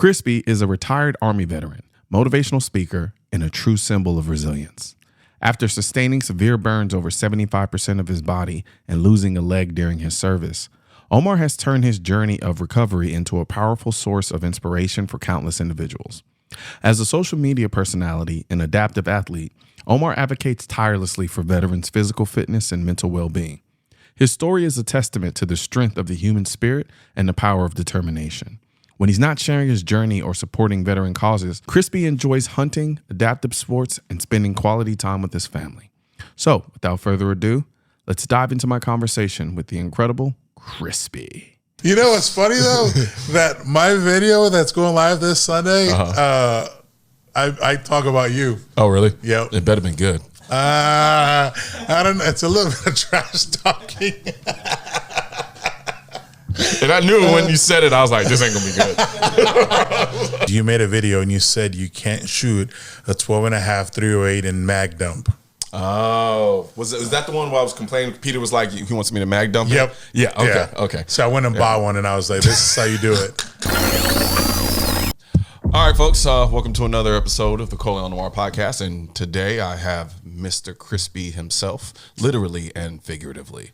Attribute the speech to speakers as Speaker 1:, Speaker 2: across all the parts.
Speaker 1: Crispy is a retired Army veteran, motivational speaker, and a true symbol of resilience. After sustaining severe burns over 75% of his body and losing a leg during his service, Omar has turned his journey of recovery into a powerful source of inspiration for countless individuals. As a social media personality and adaptive athlete, Omar advocates tirelessly for veterans' physical fitness and mental well-being. His story is a testament to the strength of the human spirit and the power of determination. When he's not sharing his journey or supporting veteran causes, Crispy enjoys hunting, adaptive sports, and spending quality time with his family. So, without further ado, let's dive into my conversation with the incredible Crispy.
Speaker 2: You know what's funny though? That my video that's going live this Sunday, I talk about you.
Speaker 1: Oh, really?
Speaker 2: Yep.
Speaker 1: It better been good.
Speaker 2: I don't know. It's a little bit of trash talking.
Speaker 1: And I knew when you said it, I was like, this ain't gonna be good.
Speaker 2: You made a video and you said you can't shoot a 12.5 308 in mag dump.
Speaker 1: Oh, was that the one where I was complaining? Peter was like, he wants me to mag dump it?
Speaker 2: Yep.
Speaker 1: Yeah, okay, okay.
Speaker 2: So I went and bought one and I was like, this is how you do it.
Speaker 1: All right, folks, welcome to another episode of the Colion Noir Podcast. And today I have Mr. Crispy himself, literally and figuratively.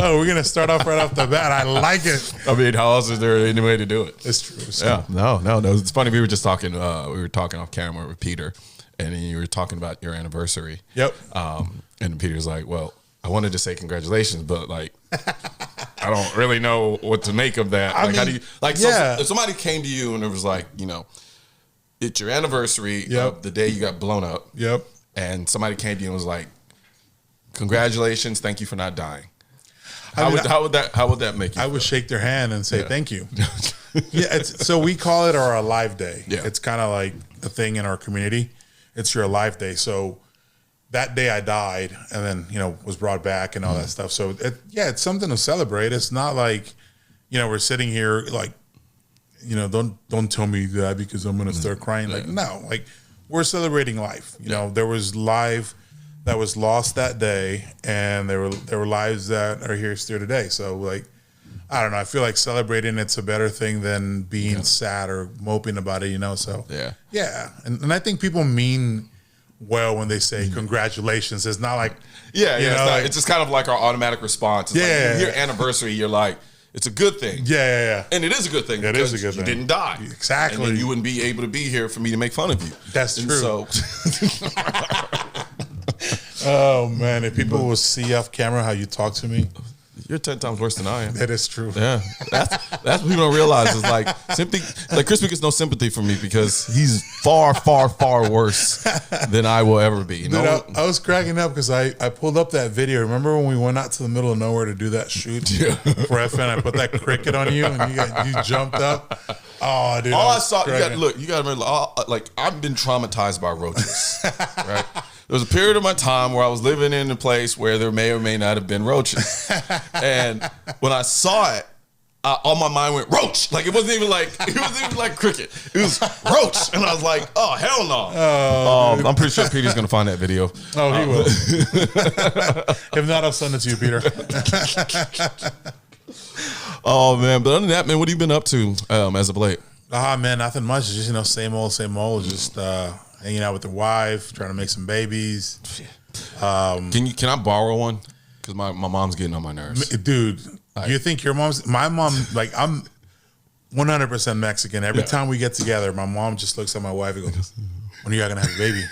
Speaker 2: Oh, we're going to start off right off the bat. I like it.
Speaker 1: I mean, how else is there any way to do it?
Speaker 2: It's true. So.
Speaker 1: Yeah, no. It's funny. We were just talking, off camera with Peter, and you were talking about your anniversary.
Speaker 2: Yep.
Speaker 1: And Peter's like, well, I wanted to say congratulations, but like, I don't really know what to make of that. Like, how do you, like, so if somebody came to you and it was like, you know, it's your anniversary of the day you got blown up.
Speaker 2: Yep.
Speaker 1: And somebody came to you and was like, congratulations, thank you for not dying. How would that make you?
Speaker 2: I would shake their hand and say thank you. So we call it our Alive Day.
Speaker 1: Yeah.
Speaker 2: It's kind of like a thing in our community. It's your Alive Day. So that day I died and then, was brought back and all that stuff. So it's something to celebrate. It's not like, we're sitting here like, don't tell me that because I'm going to start crying. Like, no, like we're celebrating life. You know, there was life that was lost that day, and there were lives that are here still today. So like, I don't know. I feel like celebrating it's a better thing than being sad or moping about it. So and I think people mean well when they say congratulations. It's not like
Speaker 1: it's just kind of like our automatic response. It's like, when you hear anniversary, you're like, it's a good thing.
Speaker 2: Yeah.
Speaker 1: And it is a good thing.
Speaker 2: It is a good thing.
Speaker 1: You didn't die.
Speaker 2: Exactly.
Speaker 1: And then you wouldn't be able to be here for me to make fun of you.
Speaker 2: That's true.
Speaker 1: So.
Speaker 2: Oh man, if people will see off camera how you talk to me,
Speaker 1: you're 10 times worse than I am.
Speaker 2: That is true.
Speaker 1: Yeah, that's what people don't realize is like sympathy. Like Crispy gets no sympathy from me because he's far, far, far worse than I will ever be.
Speaker 2: Dude, I was cracking up because I pulled up that video. Remember when we went out to the middle of nowhere to do that shoot for FN? I put that cricket on you and you jumped up. Oh, dude!
Speaker 1: All I saw, you got to remember. Like I've been traumatized by roaches, right? There was a period of my time where I was living in a place where there may or may not have been roaches. And when I saw it, all my mind went roach. Like it wasn't even like cricket. It was roach. And I was like, oh, hell no. I'm pretty sure Peter's going to find that video.
Speaker 2: Oh, he will. If not, I'll send it to you, Peter.
Speaker 1: Oh, man. But other than that, man, what have you been up to as of late?
Speaker 2: Man, nothing much. Just, same old. Just hanging out with the wife, trying to make some babies.
Speaker 1: Can I borrow one? Because my mom's getting on my nerves.
Speaker 2: Dude, you think your mom's... My mom, like, I'm 100% Mexican. Every time we get together, my mom just looks at my wife and goes, when are you going to have a baby?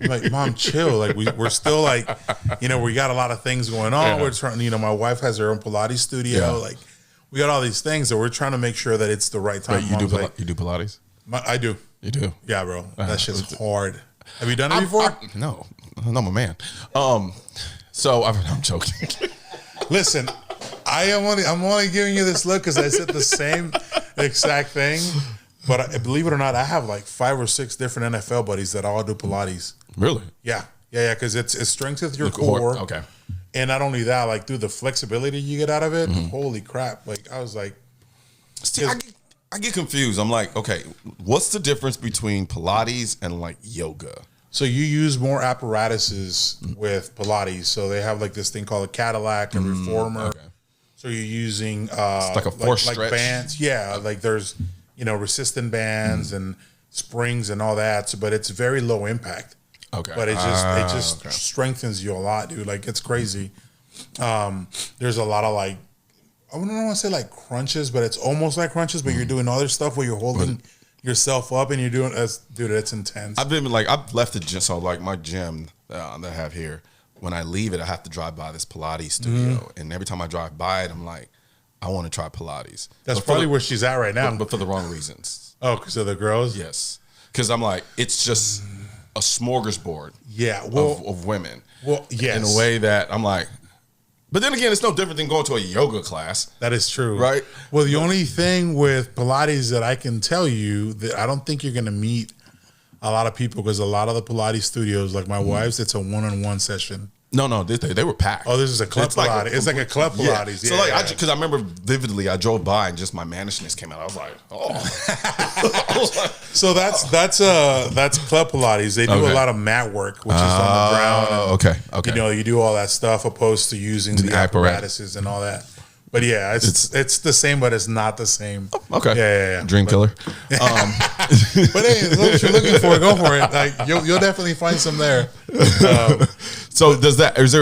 Speaker 2: I'm like, Mom, chill. Like, we're still like, we got a lot of things going on. We're trying, my wife has her own Pilates studio. Yeah. Like, we got all these things that we're trying to make sure that it's the right time.
Speaker 1: Wait, you do Pilates?
Speaker 2: I do.
Speaker 1: You do?
Speaker 2: Yeah, bro. That shit's hard. Have you done it before?
Speaker 1: No. I'm a man. So I'm joking.
Speaker 2: Listen, I'm only giving you this look because I said the same exact thing. But believe it or not, I have like 5 or 6 different NFL buddies that all do Pilates.
Speaker 1: Really?
Speaker 2: Yeah. Because it strengthens your core.
Speaker 1: Okay.
Speaker 2: And not only that, like through the flexibility you get out of it, holy crap. Like I was like...
Speaker 1: See, I get confused. I'm like, okay, what's the difference between Pilates and like yoga?
Speaker 2: So you use more apparatuses with Pilates. So they have like this thing called a Cadillac, a reformer. Okay. So you're using
Speaker 1: it's like a force
Speaker 2: like
Speaker 1: stretch
Speaker 2: bands. Yeah, like there's resistant bands and springs and all that. So, but it's very low impact.
Speaker 1: Okay.
Speaker 2: But it just strengthens you a lot, dude. Like it's crazy. There's a lot of like, I don't want to say like crunches, but it's almost like crunches, but you're doing other stuff where you're holding yourself up and you're doing, dude, it's intense.
Speaker 1: I've left the gym, so like my gym that I have here, when I leave it, I have to drive by this Pilates studio. And every time I drive by it, I'm like, I want to try Pilates.
Speaker 2: That's probably where she's at right now.
Speaker 1: But for the wrong reasons.
Speaker 2: Oh, because of the girls?
Speaker 1: Yes. Because I'm like, it's just a smorgasbord of women.
Speaker 2: Well, yes.
Speaker 1: In a way that I'm like, but then again, it's no different than going to a yoga class.
Speaker 2: That is true.
Speaker 1: Right?
Speaker 2: Well, the only thing with Pilates that I can tell you that I don't think you're going to meet a lot of people, because a lot of the Pilates studios, like my wife's, it's a one-on-one session.
Speaker 1: No, they were packed.
Speaker 2: Oh, this is a club Pilates. It's like a club Pilates.
Speaker 1: Yeah. So because I remember vividly, I drove by and just my mannishness came out. I was like, oh.
Speaker 2: So that's club Pilates. They do a lot of mat work, which is on the ground. And,
Speaker 1: okay.
Speaker 2: You do all that stuff opposed to using the apparatuses and all that. But yeah, it's the same, but it's not the same.
Speaker 1: Okay.
Speaker 2: Yeah.
Speaker 1: Dream killer.
Speaker 2: But hey, what you're looking for, go for it. Like you'll definitely find some there.
Speaker 1: So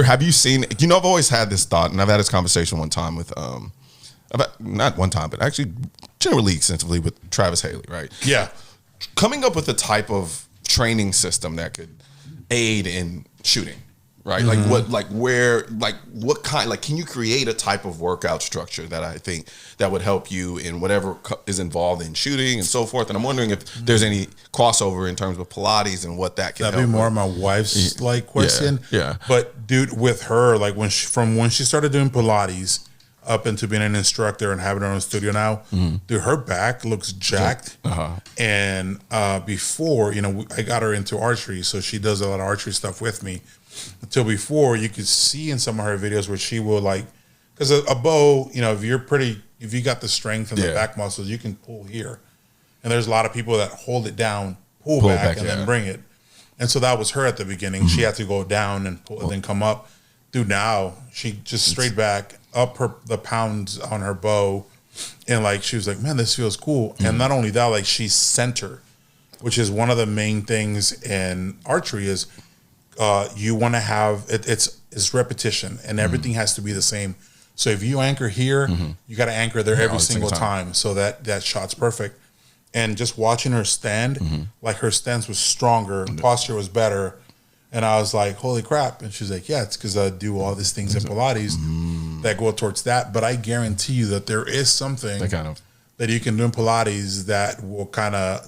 Speaker 1: have you seen, I've always had this thought, and I've had this conversation one time with, not one time, but actually generally extensively with Travis Haley, right?
Speaker 2: Yeah.
Speaker 1: Coming up with a type of training system that could aid in shooting. Right, what kind? Can you create a type of workout structure that I think that would help you in whatever is involved in shooting and so forth? And I'm wondering if there's any crossover in terms of Pilates and what that can.
Speaker 2: That'd be more of my wife's question.
Speaker 1: Yeah.
Speaker 2: But dude, with her, like when she started doing Pilates up into being an instructor and having her own studio now, dude, her back looks jacked. And before, I got her into archery, so she does a lot of archery stuff with me. Until before, you could see in some of her videos where she will because a bow, if you got the strength and the back muscles, you can pull here. And there's a lot of people that hold it down, pull back and then bring it. And so that was her at the beginning. She had to go down and pull, and then come up. Dude, now she just straight back up the pounds on her bow, and she was like, man, this feels cool. And not only that, she's center, which is one of the main things in archery is. You want to have it's repetition, and everything has to be the same. So if you anchor here, you got to anchor there every single time, so that shot's perfect. And just watching her stand, her stance was stronger, posture was better, and I was like, holy crap! And she's like, yeah, it's because I do all these things in Pilates that go towards that. But I guarantee you that there is something that you can do in Pilates that will kind of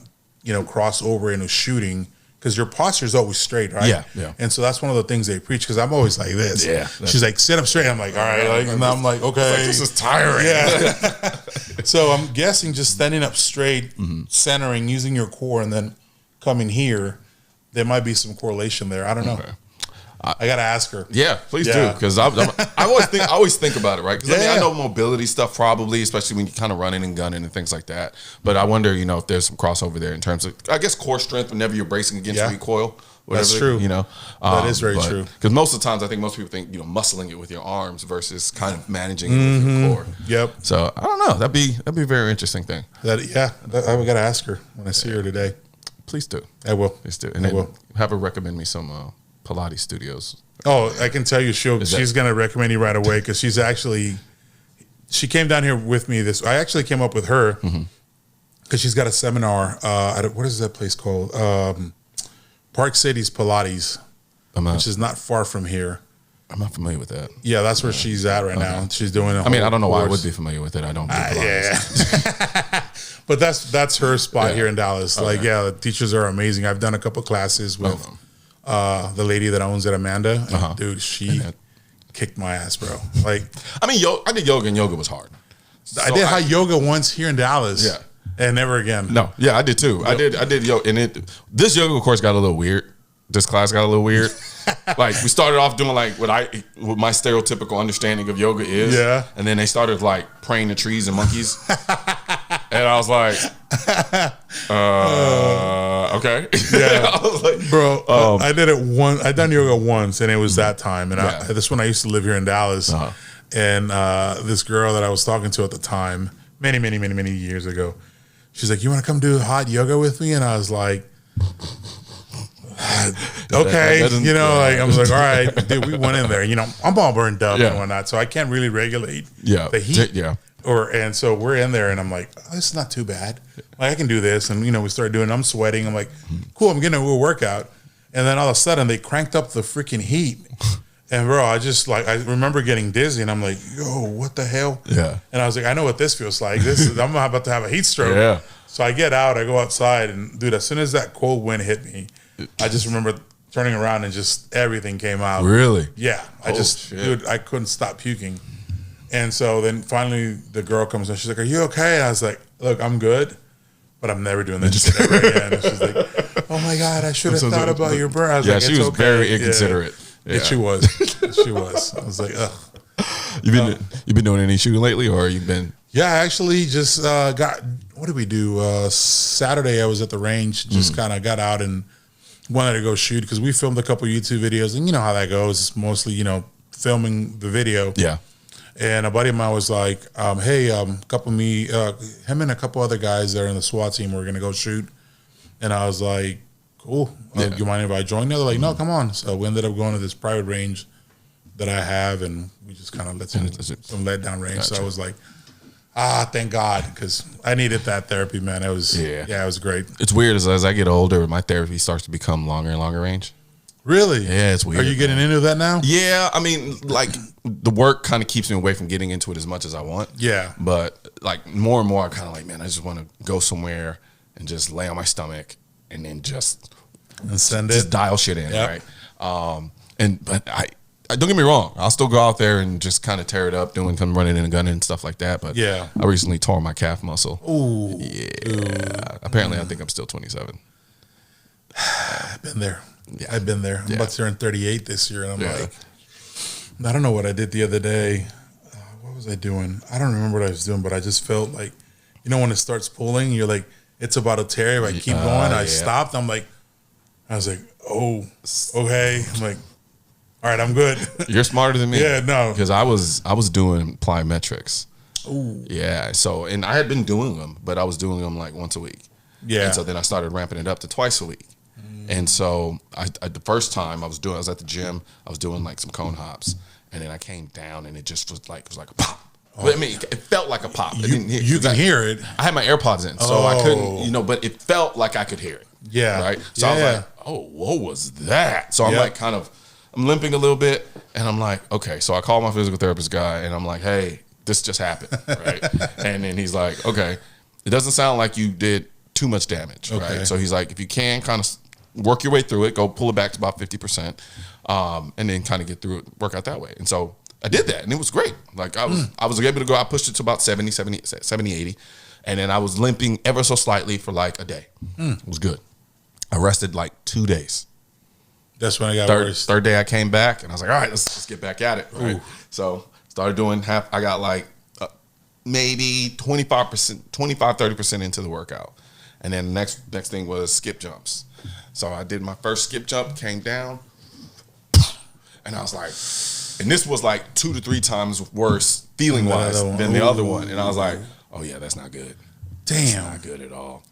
Speaker 2: cross over into shooting. Because your posture is always straight, right?
Speaker 1: Yeah.
Speaker 2: And so that's one of the things they preach. Because I'm always like this. Yeah. She's like, sit up straight. I'm like, all right. And I'm like, okay.
Speaker 1: This is tiring.
Speaker 2: Yeah. So I'm guessing just standing up straight, centering, using your core, and then coming here, there might be some correlation there. I don't know. Okay. I gotta ask her.
Speaker 1: Yeah, please do, because I always think about it, right? Because I know mobility stuff probably, especially when you're kind of running and gunning and things like that. But I wonder, if there's some crossover there in terms of, I guess, core strength whenever you're bracing against recoil.
Speaker 2: That's true. That is very true.
Speaker 1: Because most of the times, I think most people think muscling it with your arms versus kind of managing it with your core.
Speaker 2: Yep.
Speaker 1: So I don't know. That'd be a very interesting thing.
Speaker 2: I gotta ask her when I see her today.
Speaker 1: Please do.
Speaker 2: I will.
Speaker 1: Please do. And then have her recommend me some Pilates studios.
Speaker 2: Oh, I can tell you, she's going to recommend you right away, because she came down here with me. I actually came up with her because she's got a seminar. What is that place called? Park City's Pilates, which is not far from here.
Speaker 1: I'm not familiar with that.
Speaker 2: Yeah, that's where she's at right now. She's doing
Speaker 1: I don't know why I would be familiar with it. I don't do Pilates.
Speaker 2: Yeah. But that's her spot here in Dallas. Okay. The teachers are amazing. I've done a couple classes with the lady that owns it, Amanda. And dude, she kicked my ass, bro. I
Speaker 1: did yoga, and yoga was hard.
Speaker 2: I did hot yoga once here in Dallas.
Speaker 1: Yeah.
Speaker 2: And never again.
Speaker 1: No. Yeah, I did too. Yep. I did yoga, and this yoga course got a little weird. This class got a little weird. We started off doing what my stereotypical understanding of yoga is. Yeah. And then they started praying to trees and monkeys. And I was like, okay.
Speaker 2: Yeah. I was like, bro, I did it once. I done yoga once, and it was that time. And this one, I used to live here in Dallas. and this girl that I was talking to at the time, many years ago, she's like, "You want to come do hot yoga with me?" And I was like, "Okay," like I was like, "All right, dude." We went in there, I'm all burned up and whatnot, so I can't really regulate the heat. And so we're in there, and I'm like, "Oh, this is not too bad. Like I can do this." And we started doing. I'm sweating. I'm like, "Cool, I'm getting a little workout." And then all of a sudden, they cranked up the freaking heat. And bro, I remember getting dizzy, and I'm like, "Yo, what the hell?" Yeah. And I was like, "I know what this feels like. I'm about to have a heat stroke." Yeah. So I get out, I go outside, and dude, as soon as that cold wind hit me, I just remember turning around and just everything came out.
Speaker 1: Really?
Speaker 2: Yeah. Dude, I couldn't stop puking. And so then finally the girl comes in. She's like, "Are you okay?" And I was like, "Look, I'm good, but I'm never doing this shit ever again." And she's like, "Oh my God, I should have thought about your burn." I was like,
Speaker 1: she was very inconsiderate.
Speaker 2: Yeah. She was. She was. I was like, ugh.
Speaker 1: You been doing any shooting lately, or you've been?
Speaker 2: Yeah, I actually just what did we do? Saturday I was at the range, just kind of got out and wanted to go shoot because we filmed a couple YouTube videos, and you know how that goes. It's mostly, filming the video. Yeah. And a buddy of mine was like, "Hey, him and a couple other guys that are in the SWAT team were gonna go shoot," and I was like, "Cool. Do you mind if I join you?" They're like, "No, come on." So we ended up going to this private range that I have, and we just kind of let some let down range. Gotcha. So I was like, thank God, because I needed that therapy, man. It was it was great.
Speaker 1: It's weird as I get older, my therapy starts to become longer and longer range.
Speaker 2: Really?
Speaker 1: Yeah, it's weird.
Speaker 2: Are you getting into that now?
Speaker 1: Yeah, I mean, like the work kind of keeps me away from getting into it as much as I want. Yeah. But like more and more, I'm kind of like, man, I just want to go somewhere and just lay on my stomach and then just dial shit in, right? But I don't get me wrong, I'll still go out there and just kind of tear it up, come running in a gun and stuff like that. But I recently tore my calf muscle. Ooh. Yeah. Apparently, I think I'm still 27.
Speaker 2: I've been there. Yeah. I've been there. I'm about to turn 38 this year, and I'm like, I don't know what I did the other day. What was I doing? I don't remember what I was doing, but I just felt like, when it starts pulling, you're like, it's about to tear. If I keep going, I stopped. I was like, oh, okay. I'm like, all right, I'm good.
Speaker 1: You're smarter than me.
Speaker 2: Yeah, no.
Speaker 1: Because I was doing plyometrics. Ooh. Yeah. So, and I had been doing them, but I was doing them like once a week. Yeah. And so then I started ramping it up to twice a week. And so I the first time I was at the gym, I was doing like some cone hops, and then I came down and it just was like a pop. Oh. I mean, it felt like a pop.
Speaker 2: You can hear it.
Speaker 1: I had my AirPods in, so I couldn't, but it felt like I could hear it. Yeah. Right. So I was like, oh, what was that? So I'm like I'm limping a little bit, and I'm like, okay. So I call my physical therapist guy, and I'm like, hey, this just happened, right? And then he's like, okay, it doesn't sound like you did too much damage, right? So he's like, if you can kind of work your way through it, go pull it back to about 50%, and then kind of get through it, work out that way. And so I did that, and it was great. Like I was able to go, I pushed it to about 70, 80, and then I was limping ever so slightly for like a day. It was good. I rested like 2 days.
Speaker 2: That's when I got worse.
Speaker 1: Third day I came back, and I was like, all right, let's get back at it. Right? So started doing I got like maybe 25-30% into the workout. And then the next thing was skip jumps. So I did my first skip jump, came down, and I was like, and this was like 2 to 3 times worse feeling wise than the other one. And I was like, oh yeah, that's not good. Damn. That's not good at all.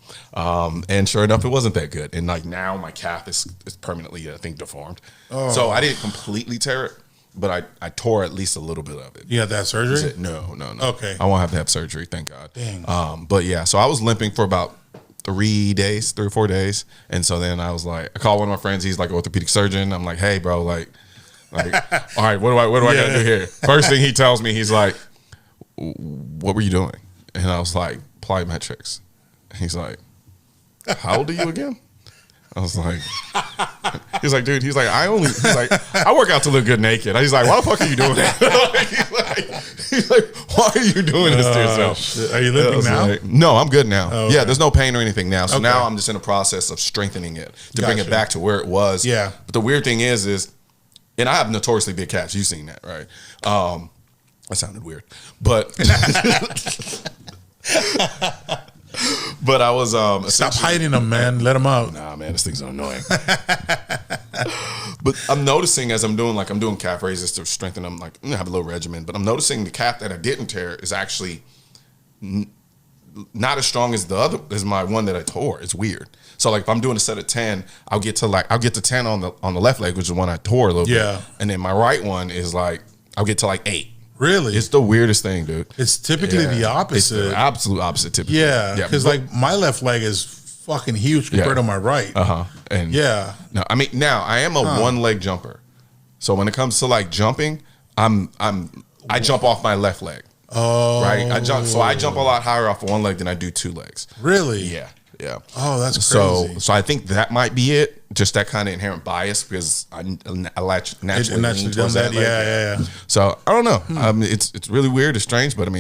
Speaker 1: And sure enough, it wasn't that good. And like now my calf is permanently, I think, deformed. Oh. So I didn't completely tear it, but I tore at least a little bit of it.
Speaker 2: You had that surgery?
Speaker 1: No.
Speaker 2: Okay.
Speaker 1: I won't have to have surgery, thank God.
Speaker 2: Dang.
Speaker 1: But yeah, so I was limping for about 3 or 4 days. And so then I was like, I called one of my friends, he's like an orthopedic surgeon. I'm like, hey bro, like all right, what do I gotta do here? First thing he tells me, he's like, what were you doing? And I was like, plyometrics. He's like, how old are you again? I was like, he's like, dude, I work out to look good naked. He's like, why the fuck are you doing that? he's like, why are you doing this to yourself?
Speaker 2: Shit. Are you limping now?
Speaker 1: Like, no, I'm good now. Oh, okay. Yeah, there's no pain or anything now. So now I'm just in the process of strengthening it to bring it back to where it was. Yeah. But the weird thing is, and I have notoriously big calves. You've seen that, right? That sounded weird, but but I was
Speaker 2: stop hiding them, man. Let them out.
Speaker 1: Nah, man, this thing's annoying. But I'm noticing as I'm doing calf raises to strengthen them, like I'm gonna have a little regimen. But I'm noticing the calf that I didn't tear is actually not as strong as my one that I tore. It's weird. So like if I'm doing a set of 10, I'll get to 10 on the left leg, which is the one I tore a little bit. And then my right one is like I'll get to like 8.
Speaker 2: Really?
Speaker 1: It's the weirdest thing, dude.
Speaker 2: It's typically the opposite.
Speaker 1: It's the absolute opposite typically.
Speaker 2: Yeah. Because like my left leg is fucking huge compared to my right.
Speaker 1: And
Speaker 2: yeah.
Speaker 1: No, I mean now I am a one leg jumper. So when it comes to like jumping, I jump off my left leg.
Speaker 2: Oh.
Speaker 1: Right? I jump a lot higher off of one leg than I do 2 legs.
Speaker 2: Really?
Speaker 1: Yeah. Yeah.
Speaker 2: Oh, that's crazy.
Speaker 1: So I think that might be it. Just that kind of inherent bias because I naturally lean towards that leg.
Speaker 2: Yeah.
Speaker 1: So I don't know. It's really weird. It's strange, but I'm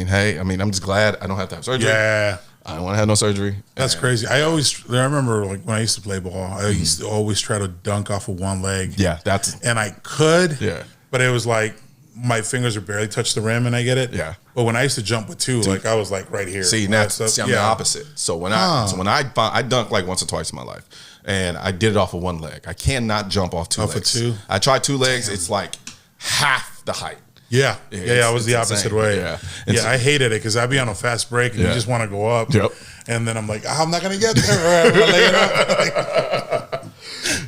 Speaker 1: just glad I don't have to have surgery.
Speaker 2: Yeah.
Speaker 1: I don't want to have no surgery.
Speaker 2: That's crazy. I remember like when I used to play ball, I used to always try to dunk off of one leg.
Speaker 1: Yeah,
Speaker 2: and I could.
Speaker 1: Yeah.
Speaker 2: But it was like my fingers would barely touch the rim, and I get it.
Speaker 1: Yeah.
Speaker 2: But when I used to jump with 2, like I was like right here.
Speaker 1: See, I'm the opposite. So when I dunk like once or twice in my life, and I did it off of one leg. I cannot jump off 2 legs.
Speaker 2: Off of 2?
Speaker 1: I tried 2 legs. It's like half the height.
Speaker 2: Yeah. I was the opposite
Speaker 1: insane.
Speaker 2: way.
Speaker 1: Yeah.
Speaker 2: So, I hated it because I'd be on a fast break and you just want to go up.
Speaker 1: Yep.
Speaker 2: And then I'm like, I'm not going to get there.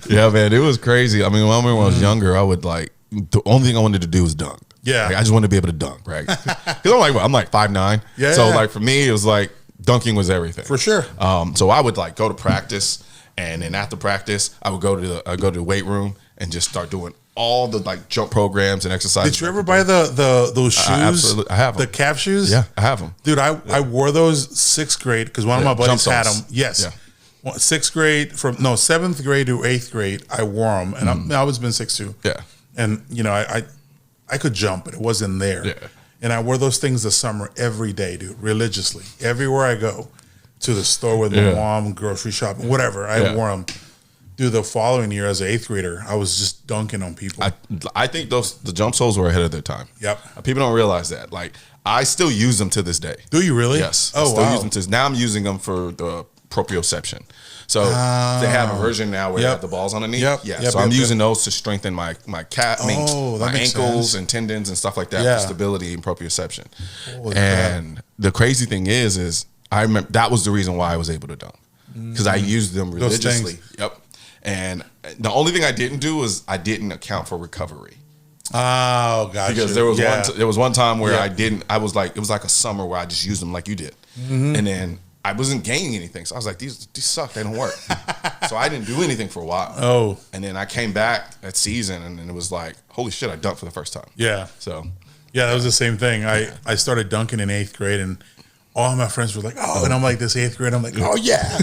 Speaker 1: Yeah, man, it was crazy. I mean, when I was younger, I would the only thing I wanted to do was dunk.
Speaker 2: Yeah.
Speaker 1: Like, I just wanted to be able to dunk, right? Because I'm like 5'9".
Speaker 2: Yeah.
Speaker 1: So like for me, it was like dunking was everything.
Speaker 2: For sure.
Speaker 1: So I would like go to practice, and then after practice, I would go to the weight room and just start doing all the like jump programs and exercises.
Speaker 2: Did you ever buy those shoes?
Speaker 1: Absolutely, I have them.
Speaker 2: The calf shoes.
Speaker 1: Yeah, I have them,
Speaker 2: dude. I wore those 6th grade because one of my buddies had them. Yes.
Speaker 1: Yeah.
Speaker 2: 6th grade 7th grade to 8th grade, I wore them, and I've always been 6'2".
Speaker 1: Yeah.
Speaker 2: And I could jump, but it wasn't there.
Speaker 1: Yeah.
Speaker 2: And I wore those things this summer every day, dude, religiously. Everywhere I go, to the store with my mom, grocery shopping, whatever, I wore them. Dude, the following year as an 8th grader, I was just dunking on people.
Speaker 1: I think the jump soles were ahead of their time.
Speaker 2: Yep.
Speaker 1: People don't realize that. Like I still use them to this day.
Speaker 2: Do you really?
Speaker 1: Yes.
Speaker 2: Oh,
Speaker 1: I still
Speaker 2: wow.
Speaker 1: use them now I'm using them for the proprioception. So they have a version now where they have the balls underneath. So I'm using those to strengthen my calf, my ankles and tendons and stuff like that for stability and proprioception. And the crazy thing is I remember that was the reason why I was able to dunk because I used them religiously. Yep. And the only thing I didn't do was I didn't account for recovery.
Speaker 2: Oh, gotcha.
Speaker 1: Because there was one time where I didn't. I was like, it was like a summer where I just used them like you did, and then I wasn't gaining anything. So I was like, these suck. They don't work. So I didn't do anything for a while.
Speaker 2: Oh, and
Speaker 1: then I came back that season, and then it was like, holy shit, I dunked for the first time.
Speaker 2: Yeah.
Speaker 1: So
Speaker 2: yeah, that was the same thing. I started dunking in 8th grade, and all my friends were like, oh, and I'm like this 8th grade. I'm like, oh yeah.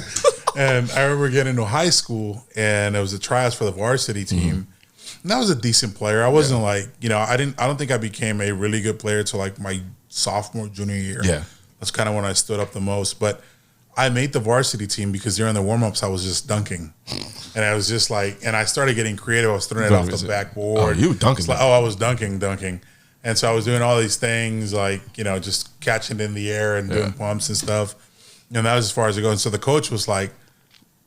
Speaker 2: And I remember getting into high school, and it was the tryouts for the varsity team. And I was a decent player. I wasn't like, I don't think I became a really good player till like my sophomore, junior year.
Speaker 1: Yeah.
Speaker 2: That's kind of when I stood up the most. But I made the varsity team because during the warm-ups, I was just dunking. And I was just like, and I started getting creative. I was throwing it off the backboard.
Speaker 1: Oh, you were dunking.
Speaker 2: I was dunking. And so I was doing all these things like, just catching it in the air and doing pumps and stuff. And that was as far as it goes. And so the coach was like,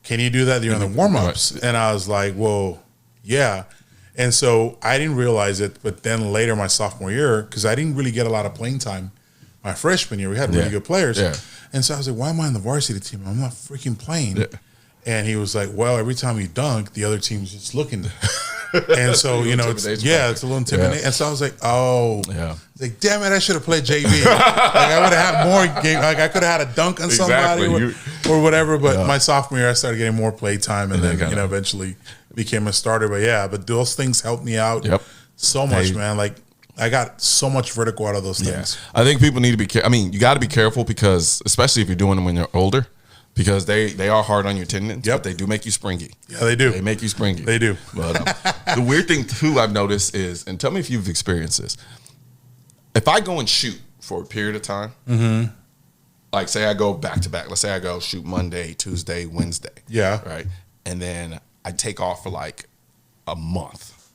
Speaker 2: can you do that during the warm-ups? Right. And I was like, well, yeah. And so I didn't realize it, but then later my sophomore year, because I didn't really get a lot of playing time my freshman year, we had really good players. Yeah. And so I was like, why am I on the varsity team? I'm not freaking playing. Yeah. And he was like, well, every time you dunk, the other team's just looking. And so, it's a little intimidating. Yeah. And so I was like, like, damn it, I should have played JV. Like I would have had more game. Like I could have had a dunk on somebody or whatever. But my sophomore year, I started getting more play time, and then eventually became a starter. But those things helped me out so much, man. Like I got so much vertical out of those things.
Speaker 1: I think people need to be careful. I mean, you got to be careful because, especially if you're doing them when you're older, because they are hard on your tendons, but they do make you springy.
Speaker 2: Yeah, they do.
Speaker 1: They make you springy.
Speaker 2: They do.
Speaker 1: But the weird thing, too, I've noticed is, and tell me if you've experienced this, if I go and shoot for a period of time, like say I go back to back, let's say I go shoot Monday, Tuesday, Wednesday.
Speaker 2: Yeah.
Speaker 1: Right? And then I take off for like a month.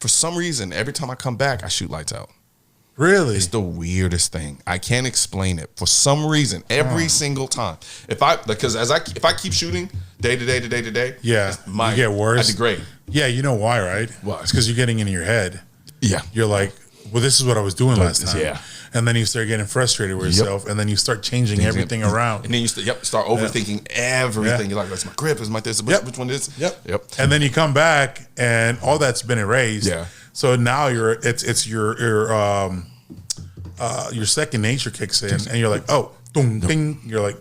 Speaker 1: For some reason, every time I come back, I shoot lights out.
Speaker 2: Really?
Speaker 1: It's the weirdest thing. I can't explain it. For some reason, every single time. If I keep shooting day to day to day to day,
Speaker 2: Yeah, you get worse.
Speaker 1: I degrade.
Speaker 2: Yeah, you know why, right?
Speaker 1: Why?
Speaker 2: It's because you're getting into your head.
Speaker 1: Yeah.
Speaker 2: You're like, well, this is what I was doing last time.
Speaker 1: Yeah.
Speaker 2: And then you start getting frustrated with yourself, and then you start changing everything around.
Speaker 1: And then you start overthinking everything. You're like, it's my grip, it's my this, which one is?
Speaker 2: Yep. And then you come back, and all that's been erased.
Speaker 1: Yeah.
Speaker 2: So now it's your second nature kicks in, and you're like, oh, ding, ding. You're like,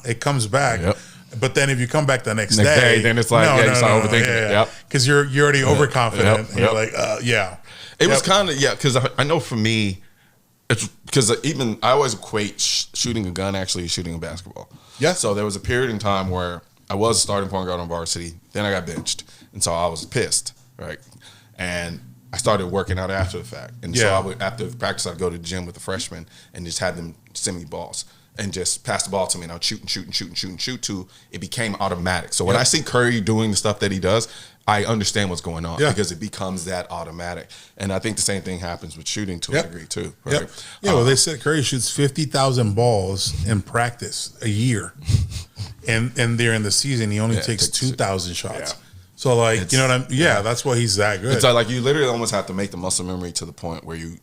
Speaker 2: it comes back.
Speaker 1: Yep.
Speaker 2: But then if you come back the next day,
Speaker 1: then it's like, you start overthinking it. Yep.
Speaker 2: Because you're already overconfident. And you're like,
Speaker 1: It was kind of, because I know for me, it's because even I always equate shooting a gun actually shooting a basketball.
Speaker 2: Yeah.
Speaker 1: So there was a period in time where I was starting point guard on varsity. Then I got benched. And so I was pissed, right? And I started working out after the fact. And so after practice, I'd go to the gym with the freshmen and just had them send me balls and just pass the ball to me. And I'd shoot till it became automatic. So when I see Curry doing the stuff that he does, I understand what's going on because it becomes that automatic. And I think the same thing happens with shooting to a degree too. Right?
Speaker 2: Yep. Yeah, well, they said Curry shoots 50,000 balls in practice a year. And during the season, he only takes 2,000 shots.
Speaker 1: Yeah.
Speaker 2: So, like, you know what I mean? Yeah, that's why he's that good.
Speaker 1: It's like you literally almost have to make the muscle memory to the point where you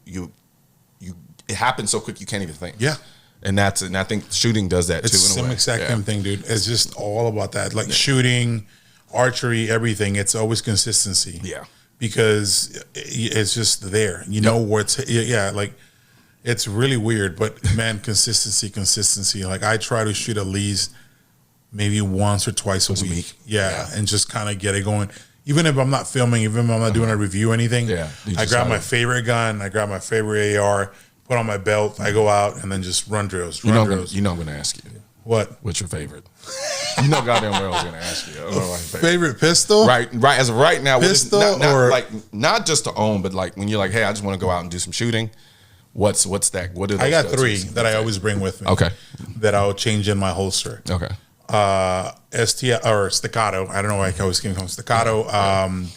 Speaker 1: it happens so quick you can't even think.
Speaker 2: Yeah.
Speaker 1: And I think shooting does that too.
Speaker 2: It's the same exact same thing, dude. It's just all about that. Like shooting, archery, everything. It's always consistency.
Speaker 1: Yeah.
Speaker 2: Because it's just there. You know where it's, like, it's really weird. But, man, consistency. Like, I try to shoot at least maybe once or twice a week. Yeah. And just kind of get it going. Even if I'm not filming, even if I'm not doing a review or anything, I grab my favorite gun, I grab my favorite AR, put on my belt, I go out and then just run drills.
Speaker 1: You know I'm going to ask you.
Speaker 2: What?
Speaker 1: What's your favorite? You know goddamn well I was going to ask you. I don't know my
Speaker 2: favorite pistol?
Speaker 1: Right. As of right now.
Speaker 2: Pistol
Speaker 1: not just to own, but like when you're like, hey, I just want to go out and do some shooting. What's that? What are those?
Speaker 2: I got three that I always bring with me.
Speaker 1: Okay.
Speaker 2: That I'll change in my holster.
Speaker 1: Okay.
Speaker 2: ST or staccato. I don't know why I always give them staccato. I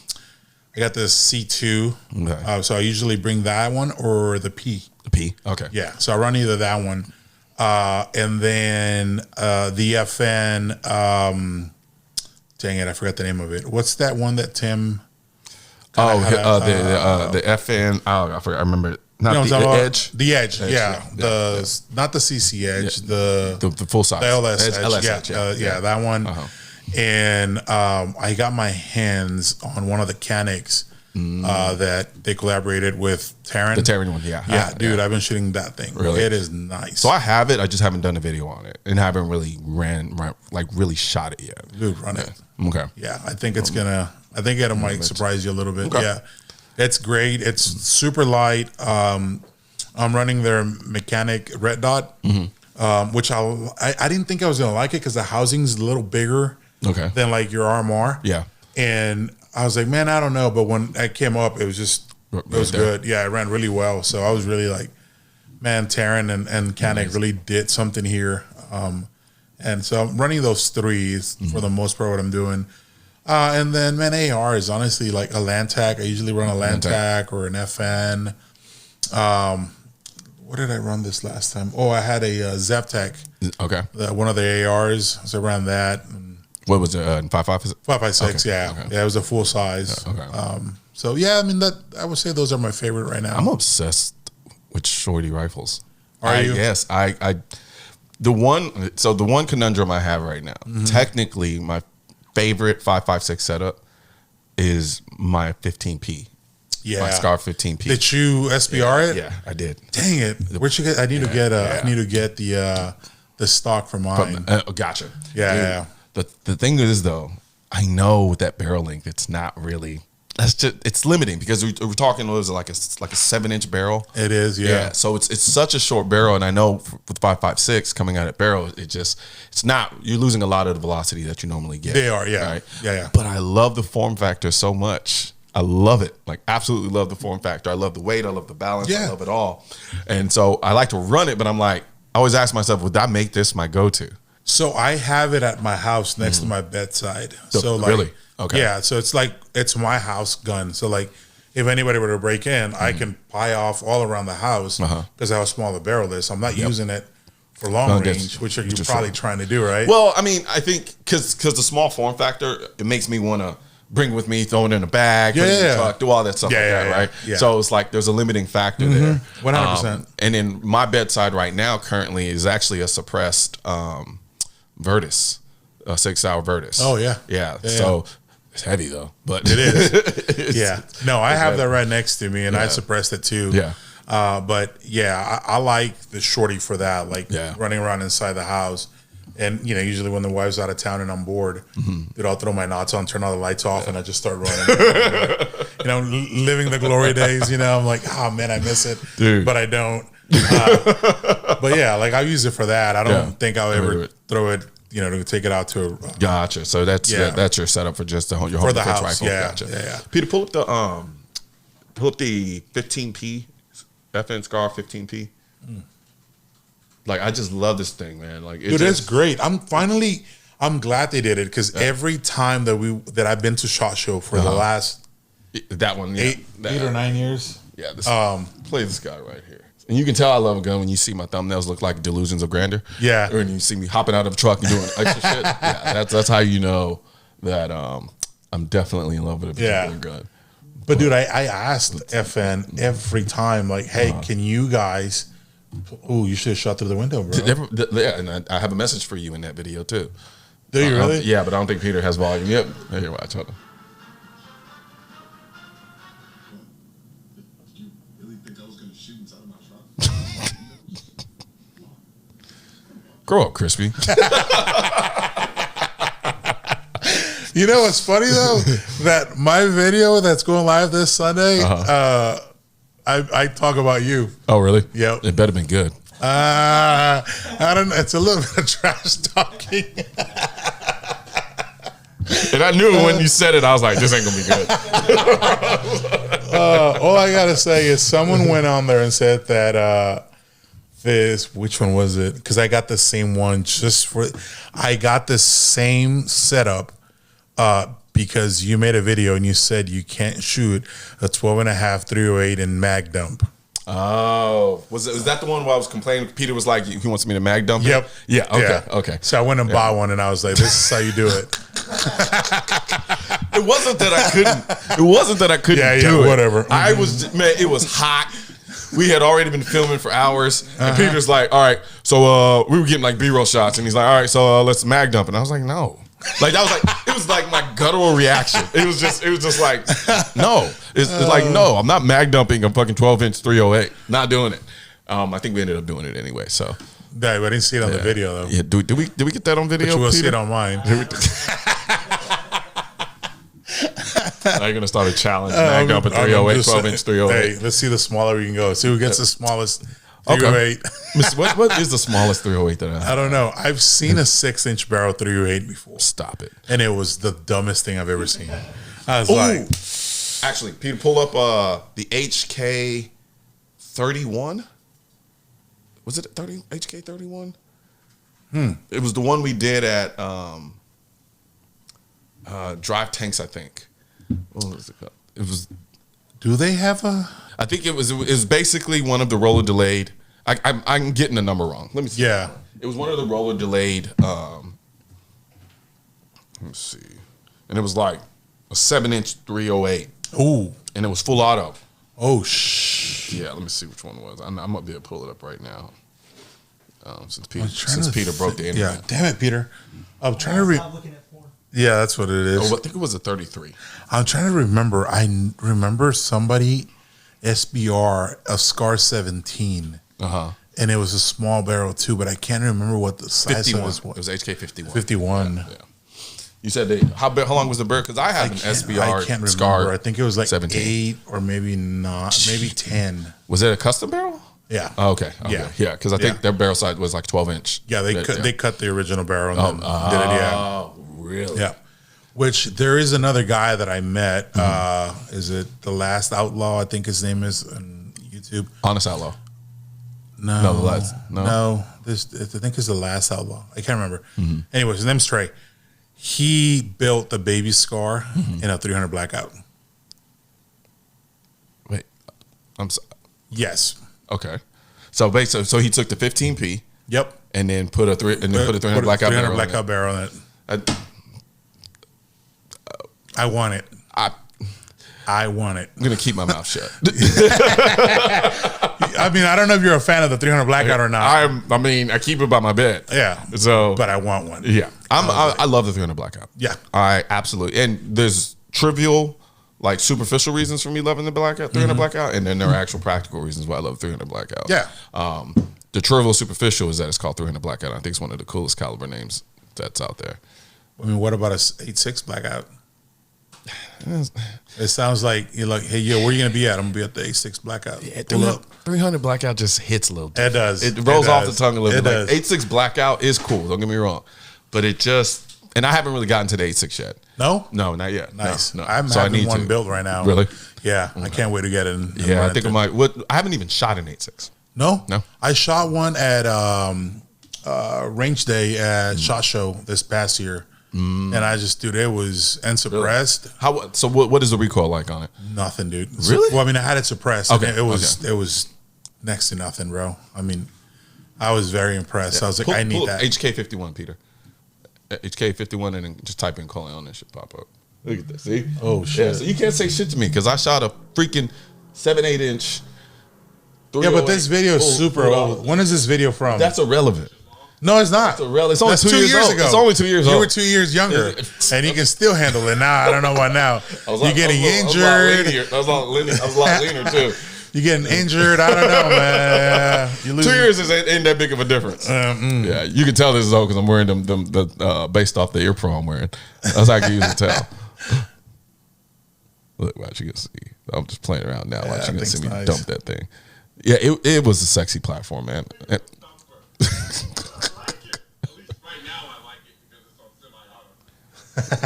Speaker 2: got the C2.
Speaker 1: Okay.
Speaker 2: So I usually bring that one or the P.
Speaker 1: The P. Okay.
Speaker 2: Yeah. So I run either that one. And then the FN. Dang it, I forgot the name of it. What's that one that Tim?
Speaker 1: The FN. Oh, I forgot. I remember it. Not the Edge.
Speaker 2: The Edge, not the CC Edge,
Speaker 1: the full size,
Speaker 2: the LS Edge,
Speaker 1: LS
Speaker 2: Edge, that one. And I got my hands on one of the Canics that they collaborated with Terran.
Speaker 1: The Terran one,
Speaker 2: dude, I've been shooting that thing.
Speaker 1: Really,
Speaker 2: it is nice.
Speaker 1: So I have it. I just haven't done a video on it, and haven't really really shot it yet.
Speaker 2: Dude, run it.
Speaker 1: Okay.
Speaker 2: Yeah, I think it's gonna. I think it might surprise you a little bit.
Speaker 1: Okay.
Speaker 2: Yeah. It's great. It's super light. I'm running their mechanic red dot, which I didn't think I was gonna like it because the housing's a little bigger than like your RMR.
Speaker 1: Yeah.
Speaker 2: And I was like, man, I don't know. But when I came up, it was good. Yeah, it ran really well. So I was really like, man, Terran and Canic really did something here. And so I'm running those threes for the most part what I'm doing. And then, man, AR is honestly like a Lantac. I usually run a Lantac or an FN. What did I run this last time? Oh, I had a Zeptec. Okay. One of the ARs. So I ran that.
Speaker 1: What was it? 5.56?
Speaker 2: 5.56, yeah. Yeah, it was a full size. So, yeah, I mean, I would say those are my favorite right now.
Speaker 1: I'm obsessed with shorty rifles.
Speaker 2: Are you?
Speaker 1: Yes. The one conundrum I have right now, technically, my favorite 5.56 setup is my 15P.
Speaker 2: Yeah,
Speaker 1: my Scar 15P.
Speaker 2: Did you SBR it?
Speaker 1: Yeah, I did.
Speaker 2: Dang it! Where'd you get? I need to get the stock for mine.
Speaker 1: Gotcha.
Speaker 2: Yeah.
Speaker 1: Dude, the thing is though, I know with that barrel length, it's not really. It's limiting because we're talking was like a 7-inch barrel.
Speaker 2: It is, yeah.
Speaker 1: So it's such a short barrel, and I know with 5.56 coming out at barrel, it's not. You're losing a lot of the velocity that you normally get.
Speaker 2: They are, yeah,
Speaker 1: right?
Speaker 2: Yeah.
Speaker 1: But I love the form factor so much. I love it, like absolutely love the form factor. I love the weight. I love the balance. I love it all, and so I like to run it. But I'm like, I always ask myself, would I make this my go-to?
Speaker 2: So I have it at my house next to my bedside. So like,
Speaker 1: really? Okay.
Speaker 2: Yeah, so it's like it's my house gun. So like if anybody were to break in, I can pie off all around the house because how small the barrel is. So I'm not using it for long range, which you're probably trying to do, right?
Speaker 1: Well, I mean, I think because the small form factor, it makes me want to bring with me, throw it in a bag, put it in the truck, do all that stuff right? Yeah. So it's like there's a limiting factor there.
Speaker 2: 100%.
Speaker 1: And then my bedside right now currently is actually a suppressed Virtus, a 6-hour Virtus.
Speaker 2: Oh, yeah.
Speaker 1: Yeah. So it's heavy though, but
Speaker 2: it is. No, I have that right next to me, and I suppressed it too.
Speaker 1: Yeah.
Speaker 2: But yeah, I like the shorty for that, like running around inside the house. And, you know, usually when the wife's out of town and I'm bored, dude, I'll throw my knots on, turn all the lights off, and I just start running. You know, living the glory days, you know. I'm like, oh, man, I miss it.
Speaker 1: Dude.
Speaker 2: But I don't. But, yeah, like, I'll use it for that. I don't think I'll ever throw it, you know, to take it out to a...
Speaker 1: Gotcha. So that's your setup for just your home
Speaker 2: for the house,
Speaker 1: rifle. Gotcha.
Speaker 2: Yeah.
Speaker 1: Peter, pull up the 15P, FN Scar 15P. Like, I just love this thing, man. Like,
Speaker 2: dude, it's great. I'm glad they did it because every time that I've been to SHOT Show for the last
Speaker 1: that one
Speaker 2: 8 or 9 years.
Speaker 1: Yeah, play this guy right here. And you can tell I love a gun when you see my thumbnails look like delusions of grandeur. Yeah. Or when you see me hopping out of a truck and doing extra shit. Yeah, that's how you know that I'm definitely in love with a particular gun.
Speaker 2: But dude, I asked FN every time, like, hey, can you guys... Oh, you should have shot through the window, bro.
Speaker 1: Yeah, and I have a message for you in that video too.
Speaker 2: Do you really?
Speaker 1: Yeah, but I don't think Peter has volume. Yep. There you watch. Hold on.
Speaker 3: You really think I was going to shoot inside of my truck?
Speaker 1: Grow up, Crispy.
Speaker 2: You know what's funny though? That my video that's going live this Sunday. I talk about you.
Speaker 1: Oh, really?
Speaker 2: Yep.
Speaker 1: It better been good.
Speaker 2: I don't know. It's a little bit of trash talking.
Speaker 1: And I knew when you said it, I was like, this ain't going to be good.
Speaker 2: All I got to say is someone went on there and said that which one was it? Because I got the same one I got the same setup because you made a video and you said you can't shoot a 12.5 308 in mag dump.
Speaker 1: Oh, was that the one where I was complaining? Peter was like, he wants me to mag dump it?
Speaker 2: Yep.
Speaker 1: Yeah. Okay.
Speaker 2: So I went and bought one, and I was like, this is how you do it.
Speaker 1: It wasn't that I couldn't. It wasn't that I couldn't do it.
Speaker 2: Whatever.
Speaker 1: I was, man. It was hot. We had already been filming for hours, and Peter's like, all right, so we were getting like B-roll shots, and he's like, all right, so let's mag dump, and I was like, no. Like that was like it was like my guttural reaction. It was just like no. It's like no. I'm not mag dumping a fucking 12-inch 308. Not doing it. I think we ended up doing it anyway. So
Speaker 2: I didn't see it on the video though.
Speaker 1: Yeah, did we get that on video?
Speaker 2: But you will see it on mine.
Speaker 1: Now you're gonna start a challenge. Mag dump a 308, 12-inch 308.
Speaker 2: Hey, let's see the smaller we can go. See who gets the smallest 308.
Speaker 1: What is the smallest 308 that I have?
Speaker 2: I don't know. I've seen a 6-inch barrel 308 before.
Speaker 1: Stop it.
Speaker 2: And it was the dumbest thing I've ever seen. I was like...
Speaker 1: Actually, Peter, pull up the HK 31. Was it HK 31? It was the one we did at Drive Tanks, I think. What was it called? It was...
Speaker 2: Do they have a...
Speaker 1: I think it was basically one of the roller delayed. I'm getting the number wrong. Let me see.
Speaker 2: Yeah.
Speaker 1: It was one of the roller delayed. Let me see. And it was like a 7-inch 308.
Speaker 2: Ooh.
Speaker 1: And it was full auto.
Speaker 2: Oh,
Speaker 1: Yeah, let me see which one it was. I'm going to be able to pull it up right now. Since Peter broke the internet.
Speaker 2: Yeah, damn it, Peter. I'm trying to
Speaker 4: looking at porn.
Speaker 2: Yeah, that's what it is.
Speaker 1: Oh, I think it was a 33.
Speaker 2: I'm trying to remember. I remember somebody SBR a Scar 17. And it was a small barrel too, but I can't remember what the size of it was.
Speaker 1: It was HK 51.
Speaker 2: 51.
Speaker 1: Yeah. You said how long was the barrel? Because I have an SBR.
Speaker 2: I can't remember.
Speaker 1: Scar
Speaker 2: I think it was like
Speaker 1: 17.
Speaker 2: 8 or maybe not, maybe 10.
Speaker 1: Was it a custom barrel?
Speaker 2: Yeah.
Speaker 1: Oh, okay. Yeah. Because I think their barrel size was like 12-inch.
Speaker 2: Yeah, they cut the original barrel and then did it. Yeah.
Speaker 1: Oh, really?
Speaker 2: Yeah. Which there is another guy that I met. Is it The Last Outlaw? I think his name is on YouTube.
Speaker 1: Honest Outlaw.
Speaker 2: No. I think it's The Last Outlaw. I can't remember. Anyways, his name's Trey. He built the baby Scar in a 300 blackout. Yes.
Speaker 1: Okay. So basically, so he took the 15P.
Speaker 2: Yep.
Speaker 1: And then put a 300 blackout barrel.
Speaker 2: 300 blackout barrel on it. I want it. I want it.
Speaker 1: I'm gonna keep my mouth shut.
Speaker 2: I mean, I don't know if you're a fan of the 300 blackout or not.
Speaker 1: I keep it by my bed.
Speaker 2: Yeah.
Speaker 1: So,
Speaker 2: but I want one.
Speaker 1: Yeah. I love the 300 blackout.
Speaker 2: Yeah.
Speaker 1: I absolutely. And there's trivial, like superficial reasons for me loving the blackout, 300 blackout, and then there are actual practical reasons why I love 300 blackout.
Speaker 2: Yeah.
Speaker 1: The trivial superficial is that it's called 300 blackout. I think it's one of the coolest caliber names that's out there.
Speaker 2: I mean, what about a 8.6 blackout? It sounds like you're like, hey, yo, where you gonna be at? I'm gonna be at the 8.6 blackout.
Speaker 1: Yeah, 300 blackout just hits a little different.
Speaker 2: It does.
Speaker 1: It rolls off the tongue a little bit.
Speaker 2: Does.
Speaker 1: Like 8.6 blackout is cool. Don't get me wrong, but it just, and I haven't really gotten to the 8.6 yet.
Speaker 2: No,
Speaker 1: not yet.
Speaker 2: Nice.
Speaker 1: No.
Speaker 2: I'm having one built right now.
Speaker 1: Really?
Speaker 2: Yeah, I can't wait to get it.
Speaker 1: Yeah, I think I might. I haven't even shot an 8.6.
Speaker 2: No.
Speaker 1: I
Speaker 2: shot one at range day at SHOT Show this past year. And I just, dude, it was unsuppressed.
Speaker 1: Really? So what is the recoil like on it?
Speaker 2: Nothing, dude.
Speaker 1: Really?
Speaker 2: Well, I mean, I had it suppressed.
Speaker 1: Okay.
Speaker 2: And it was next to nothing, bro. I mean, I was very impressed. Yeah. I was like, I need that.
Speaker 1: HK51, Peter. HK51, and then just type in Colion and it should pop up. Look at that. See?
Speaker 2: Oh, shit.
Speaker 1: Yeah, so you can't say shit to me because I shot a freaking 7/8 inch.
Speaker 2: Yeah, but this video is super old. When is this video from?
Speaker 1: That's irrelevant.
Speaker 2: No, it's not.
Speaker 1: It's only 2 years ago. It's only 2 years old.
Speaker 2: You were 2 years younger, and you can still handle it. Now I don't know why now. You're getting injured.
Speaker 1: I was a lot leaner too.
Speaker 2: You're getting injured. I don't know, man.
Speaker 1: 2 years ain't that big of a difference. Yeah, you can tell this is old because I'm wearing them based off the ear pro I'm wearing. That's how I can usually tell. Look, watch, you can see. I'm just playing around now. Watch, you can see me dump that thing. Yeah, it was a sexy platform, man.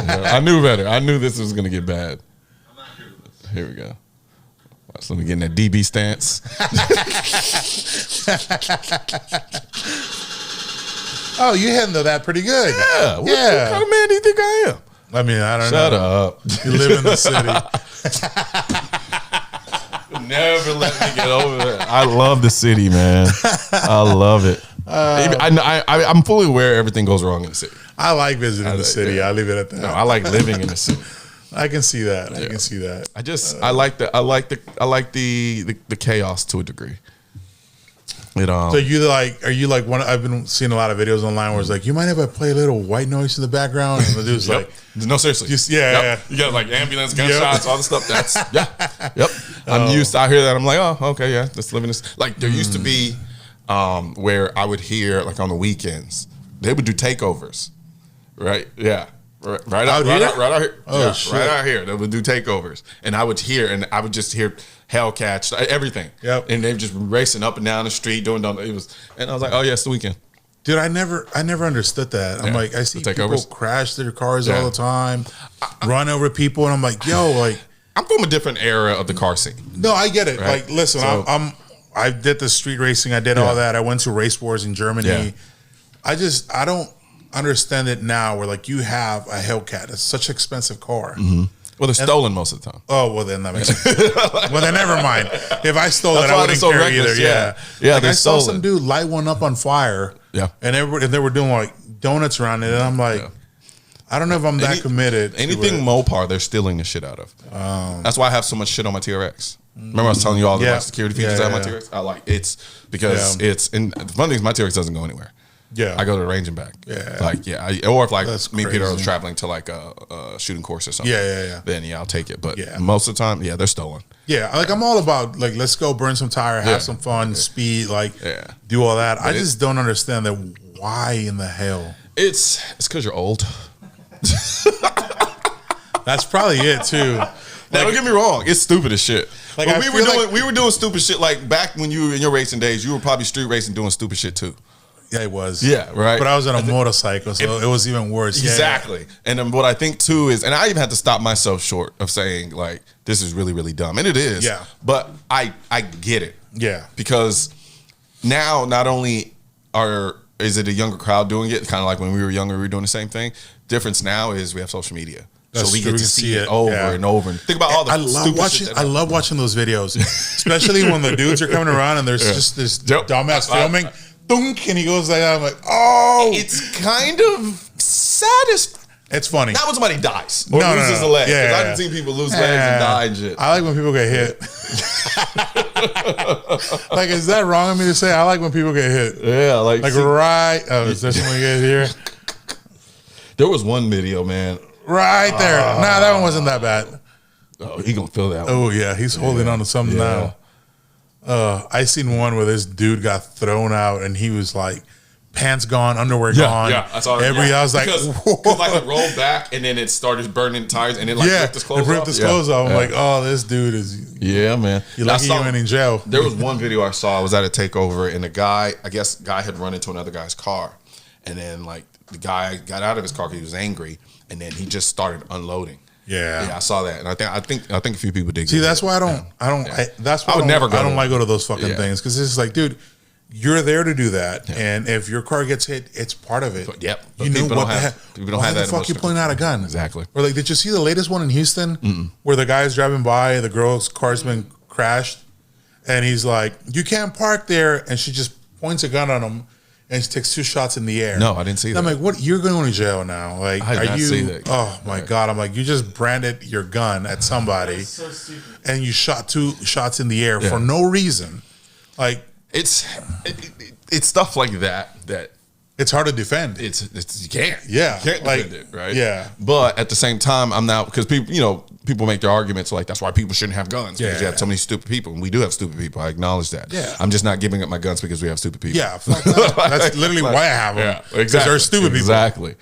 Speaker 1: I knew better. I knew this was going to get bad. Here we go. Watch, let me get in that DB stance.
Speaker 2: Oh, you handle that pretty good.
Speaker 1: Yeah. What kind of man do you think I am?
Speaker 2: I mean, I don't know.
Speaker 1: Shut up.
Speaker 2: You live in the city.
Speaker 1: Never let me get over that. I love the city, man. I love it. I'm fully aware everything goes wrong in the city.
Speaker 2: I like visiting the city. Yeah. I leave it at that.
Speaker 1: No, I like living in the city.
Speaker 2: I can see that. I can see that.
Speaker 1: I like the chaos to a degree. So
Speaker 2: are you like one? I've been seeing a lot of videos online where it's like, you mind if I play a little white noise in the background? And the dude's like,
Speaker 1: no, seriously,
Speaker 2: yeah.
Speaker 1: You got like ambulance, gunshots, all the stuff. That's I'm used to. I hear that. I'm like, oh, okay, yeah, just living this. Like there used to be where I would hear like on the weekends they would do takeovers, right? Yeah. Right out here.
Speaker 2: Oh, shit.
Speaker 1: Right out here. They would do takeovers. And I would just hear Hellcats, everything.
Speaker 2: Yep.
Speaker 1: And they were just racing up and down the street, and I was like, oh, yeah, it's the weekend.
Speaker 2: Dude, I never understood that. I'm like, I see people crash their cars all the time, run over people, and I'm like, yo, like.
Speaker 1: I'm from a different era of the car scene.
Speaker 2: No, I get it. Right? Like, listen, I did the street racing. I did all that. I went to race wars in Germany. Yeah. I don't understand it now where like you have a Hellcat. It's such an expensive car.
Speaker 1: Mm-hmm. Well, they're stolen most of the time.
Speaker 2: Oh, well, then that makes sense. Well, then never mind. If I stole it, I wouldn't care either. Yeah. Like I saw some dude light one up on fire.
Speaker 1: Yeah.
Speaker 2: And they were doing like donuts around it. And I'm like, I don't know if I'm that committed.
Speaker 1: Anything Mopar, they're stealing the shit out of. That's why I have so much shit on my TRX. Remember I was telling you all the security features I have on my TRX? I like it's because it's, and the fun thing is my TRX doesn't go anywhere.
Speaker 2: Yeah,
Speaker 1: I go to the range and back.
Speaker 2: Yeah,
Speaker 1: like or if like me and Peter are traveling to like a shooting course or something.
Speaker 2: Yeah.
Speaker 1: Then I'll take it. But most of the time, they're stolen.
Speaker 2: Yeah, like I'm all about like let's go burn some tire, have some fun, speed, like do all that. But I just don't understand that. Why in the hell?
Speaker 1: It's because you're old.
Speaker 2: That's probably it too.
Speaker 1: Now, don't get me wrong, it's stupid as shit. Like we were doing stupid shit. Like back when you were in your racing days, you were probably street racing doing stupid shit too.
Speaker 2: Yeah, it was.
Speaker 1: Yeah, right.
Speaker 2: But I was on a motorcycle, so it was even worse.
Speaker 1: Exactly.
Speaker 2: Yeah.
Speaker 1: And then what I think too is, and I even had to stop myself short of saying like, this is really, really dumb. And it is.
Speaker 2: Yeah.
Speaker 1: But I get it.
Speaker 2: Yeah.
Speaker 1: Because now not only is it a younger crowd doing it, kind of like when we were younger, we were doing the same thing. Difference now is we have social media. so we get to see it
Speaker 2: over
Speaker 1: and over. And think about all the
Speaker 2: I love watching those videos, especially when the dudes are coming around and there's just this dumbass filming. Thunk, and he goes like that. I'm like, oh.
Speaker 1: It's kind of saddest.
Speaker 2: It's funny.
Speaker 1: Not when somebody dies or loses a leg. Because I didn't see people lose legs and die and shit.
Speaker 2: I like when people get hit. Like, is that wrong of me to say? I like when people get hit.
Speaker 1: Yeah, like
Speaker 2: right. Oh, is there someone get here?
Speaker 1: There was one video, man.
Speaker 2: Right there. Nah, that one wasn't that bad.
Speaker 1: Oh, he gonna feel that one.
Speaker 2: Oh yeah, he's holding on to something now. I seen one where this dude got thrown out and he was like, pants gone, underwear gone.
Speaker 1: Yeah, I saw it.
Speaker 2: I was like,
Speaker 1: because like it rolled back and then it started burning tires and then like ripped his clothes off.
Speaker 2: I'm like, oh, this dude is.
Speaker 1: Yeah, man.
Speaker 2: You're lucky you went in jail.
Speaker 1: There was one video I saw. I was at a takeover and a guy had run into another guy's car, and then like the guy got out of his car because he was angry, and then he just started unloading. Yeah, I saw that, and I think a few people did.
Speaker 2: See, that's why I don't. That's why I don't like go to those fucking things, because it's like, dude, you're there to do that, and if your car gets hit, it's part of it.
Speaker 1: But, yep,
Speaker 2: you know what the heck?
Speaker 1: People don't have that.
Speaker 2: Why the fuck you pulling out a gun?
Speaker 1: Exactly.
Speaker 2: Or like, did you see the latest one in Houston where the guy's driving by, the girl's car's been crashed, and he's like, "You can't park there," and she just points a gun on him. And she takes 2 shots in the air.
Speaker 1: No, I didn't see that.
Speaker 2: I'm like, what? You're going to jail now. Like,
Speaker 1: I did not see that.
Speaker 2: Oh, my God. I'm like, you just branded your gun at somebody.
Speaker 3: So stupid.
Speaker 2: And you shot 2 shots in the air for no reason. Like,
Speaker 1: it's stuff like that
Speaker 2: it's hard to defend.
Speaker 1: It's you can't.
Speaker 2: Yeah.
Speaker 1: You can't defend it, right?
Speaker 2: Yeah.
Speaker 1: But at the same time, I'm now, because people make their arguments like that's why people shouldn't have guns, because you have so many stupid people, and we do have stupid people. I acknowledge that.
Speaker 2: Yeah.
Speaker 1: I'm just not giving up my guns because we have stupid people.
Speaker 2: Yeah, fuck that. That's literally why I have them.
Speaker 1: Yeah, exactly.
Speaker 2: They're stupid people.
Speaker 1: Exactly.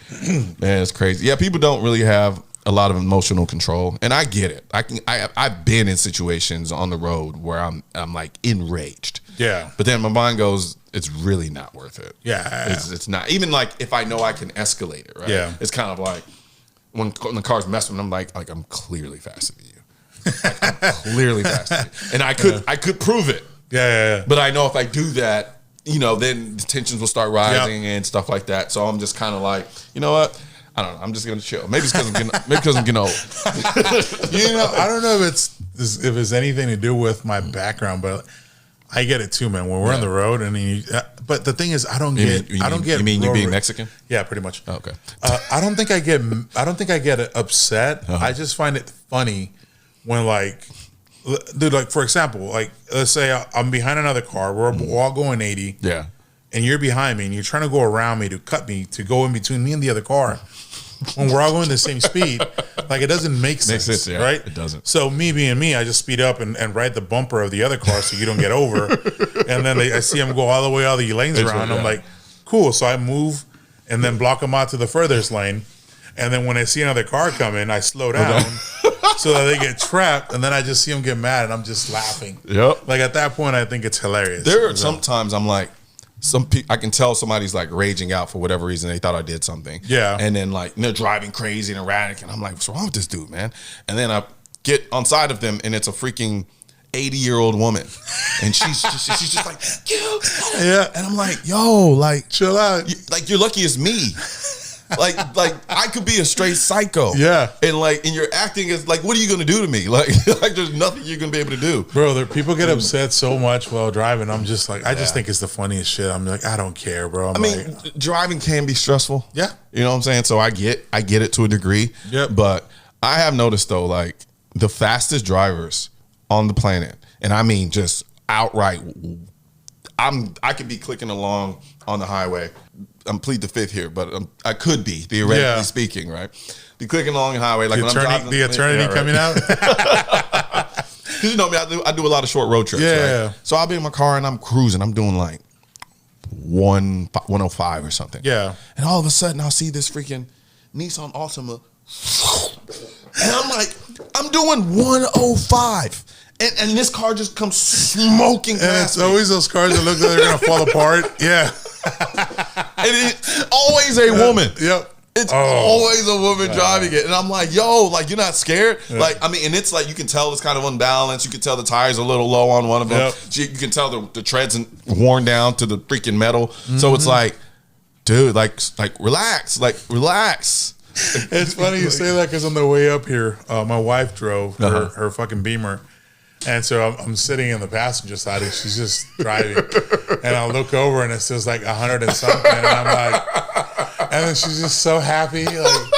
Speaker 1: Man, it's crazy. Yeah, people don't really have a lot of emotional control, and I get it. I've been in situations on the road where I'm like enraged. Yeah. But then my mind goes, it's really not worth it.
Speaker 2: Yeah.
Speaker 1: It's not. Even like if I know I can escalate it, right?
Speaker 2: Yeah.
Speaker 1: It's kind of like when the car's messing, I'm like I'm clearly faster than you. Like, I'm clearly faster than you. And I could prove it.
Speaker 2: Yeah.
Speaker 1: But I know if I do that, then the tensions will start rising and stuff like that. So I'm just kind of like, you know what? I don't know. I'm just gonna chill. Maybe it's because I'm getting old.
Speaker 2: I don't know if it's anything to do with my background, but I get it too, man. When we're on the road, but the thing is, I don't get.
Speaker 1: You mean you being Mexican?
Speaker 2: Yeah, pretty much.
Speaker 1: Oh, okay.
Speaker 2: I don't think I get upset. I just find it funny when, like, dude, like for example, like let's say I'm behind another car. We're all going 80.
Speaker 1: Yeah.
Speaker 2: And you're behind me, and you're trying to go around me to cut me to go in between me and the other car. When we're all going the same speed, like it doesn't make sense, right?
Speaker 1: It doesn't.
Speaker 2: So me being me, I just speed up and ride the bumper of the other car so you don't get over. And then I see them go all the way all the lanes around. I'm like, cool. So I move and then block them out to the furthest lane. And then when I see another car coming, I slow down so that they get trapped. And then I just see them get mad, and I'm just laughing.
Speaker 1: Yep.
Speaker 2: Like at that point, I think it's hilarious.
Speaker 1: There are sometimes I'm like, I can tell somebody's like raging out for whatever reason. They thought I did something. Yeah. And then like they're driving crazy and erratic, and I'm like, what's wrong with this dude, man? And then I get on side of them, and it's a freaking 80-year-old woman, and she's just like, yeah. And I'm like, yo, like
Speaker 2: chill out.
Speaker 1: You're lucky it's me. like I could be a straight psycho. Yeah. And you're acting as like, what are you gonna do to me? Like there's nothing you're gonna be able to do.
Speaker 2: Bro, people get upset so much while driving. I'm just like, I just think it's the funniest shit. I'm like, I don't care, bro.
Speaker 1: I mean, driving can be stressful. Yeah. You know what I'm saying? So I get it to a degree. Yep. But I have noticed though, like the fastest drivers on the planet, and I mean just outright, I could be clicking along on the highway. I'm plead the fifth here, but I could be theoretically speaking, right? Be clicking along the highway, like
Speaker 2: the eternity coming out.
Speaker 1: Because you know me, I do a lot of short road trips. Yeah. Right? So I'll be in my car and I'm cruising. I'm doing like 105 or something. Yeah. And all of a sudden I'll see this freaking Nissan Altima, and I'm like, I'm doing 105. And this car just comes smoking past
Speaker 2: me. It's always those cars that look like they're gonna fall apart. Yeah.
Speaker 1: And it's always a woman. Yep. It's always a woman driving it. And I'm like, yo, like, you're not scared? Yeah. Like, I mean, and it's like, you can tell it's kind of unbalanced. You can tell the tires are a little low on one of them. Yep. You can tell the tread's worn down to the freaking metal. Mm-hmm. So it's like, dude, like relax.
Speaker 2: It's funny you say that because on the way up here, my wife drove her fucking Beamer. And so I'm sitting in the passenger side and she's just driving. And I look over and it says like 100 and something. And I'm like, and then she's just so happy. Like,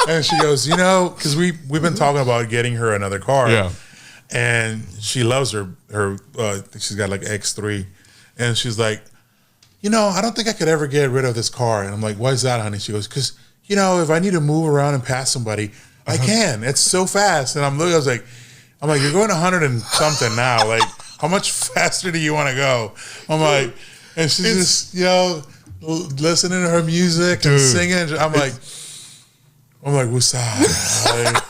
Speaker 2: and she goes, you know, because we've been talking about getting her another car.
Speaker 1: Yeah.
Speaker 2: And she loves her she's got like X3. And she's like, you know, I don't think I could ever get rid of this car. And I'm like, why is that, honey? She goes, because, you know, if I need to move around and pass somebody, I can. It's so fast. And I'm looking, I was like, you're going 100 and something now. Like, how much faster do you want to go? I'm like, and she's just, you know, listening to her music and singing. I'm like, what's that?